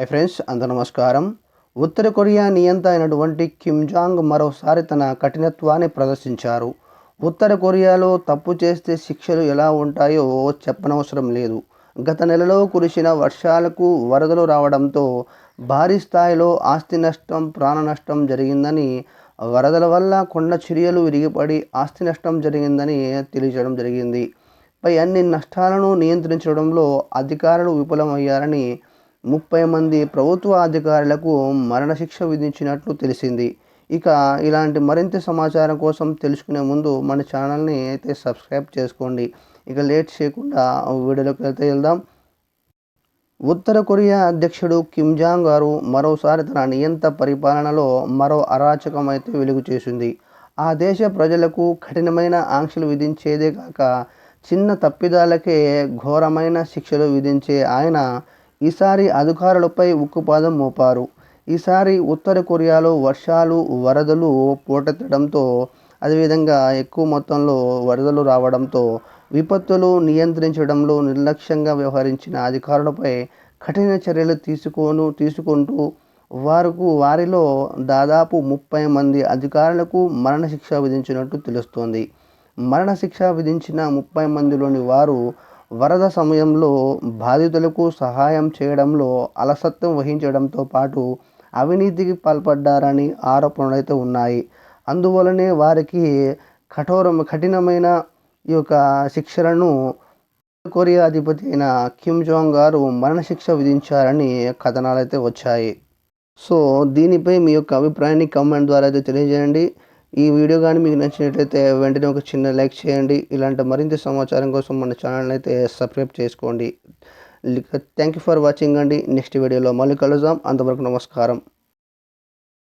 Hi friends, అందరూ నమస్కారం. ఉత్తర Korea నియంత అయినటువంటి కిమ్ జాంగ్ మరోసారి తన కఠినత్వాన్ని ప్రదర్శించారు. ఉత్తర కొరియాలో తప్పు చేస్తే శిక్షలు ఎలా ఉంటాయో చెప్పనవసరం లేదు. గత నెలలో కురిసిన వర్షాలకు వరదలు రావడంతో భారీ స్థాయిలో ఆస్తి నష్టం, ప్రాణ నష్టం జరిగిందని, వరదల వల్ల కొండ చర్యలు విరిగిపడి ఆస్తి నష్టం జరిగిందని తెలియజేయడం జరిగింది. పై అన్ని నష్టాలను నియంత్రించడంలో అధికారులు విఫలమయ్యారని 30 మంది ప్రభుత్వ అధికారులకు మరణశిక్ష విధించినట్లు తెలిసింది. ఇక ఇలాంటి మరింత సమాచారం కోసం తెలుసుకునే ముందు మన ఛానల్ని అయితే సబ్స్క్రైబ్ చేసుకోండి. ఇక లేట్ చేయకుండా వీడియోలోకి అయితే వెళ్దాం. ఉత్తర కొరియా అధ్యక్షుడు కిమ్ జాంగ్ గారు మరోసారి తన నియంత పరిపాలనలో మరో అరాచకం అయితే వెలుగు చేసింది. ఆ దేశ ప్రజలకు కఠినమైన ఆంక్షలు విధించేదే కాక చిన్న తప్పిదాలకే ఘోరమైన శిక్షలు విధించే ఆయన ఈసారి అధికారులపై ఉక్కుపాదం మోపారు. ఈసారి ఉత్తర కొరియాలో వర్షాలు, వరదలు పోటెత్తడంతో, అదేవిధంగా ఎక్కువ మొత్తంలో వరదలు రావడంతో విపత్తులు నియంత్రించడంలో నిర్లక్ష్యంగా వ్యవహరించిన అధికారులపై కఠిన చర్యలు తీసుకుంటూ వారిలో దాదాపు 30 మంది అధికారులకు మరణశిక్ష విధించినట్టు తెలుస్తోంది. మరణశిక్ష విధించిన 30 మందిలోని వారు వరద సమయంలో బాధితులకు సహాయం చేయడంలో అలసత్వం వహించడంతో పాటు అవినీతికి పాల్పడ్డారని ఆరోపణలైతే ఉన్నాయి. అందువలనే వారికి కఠినమైన ఈ యొక్క శిక్షలను కొరియా అధిపతి అయిన కిమ్ జాంగ్ గారు మరణశిక్ష విధించారని కథనాలైతే వచ్చాయి. సో దీనిపై మీ యొక్క అభిప్రాయాన్ని కామెంట్ ద్వారా అయితే తెలియజేయండి. ఈ వీడియో కానీ మీకు నచ్చినట్లయితే వెంటనే ఒక చిన్న లైక్ చేయండి. ఇలాంటి మరింత సమాచారం కోసం మన ఛానల్ని అయితే సబ్స్క్రైబ్ చేసుకోండి. థ్యాంక్ యూ ఫర్ వాచింగ్ అండి. నెక్స్ట్ వీడియోలో మళ్ళీ కలుద్దాం. అంతవరకు నమస్కారం.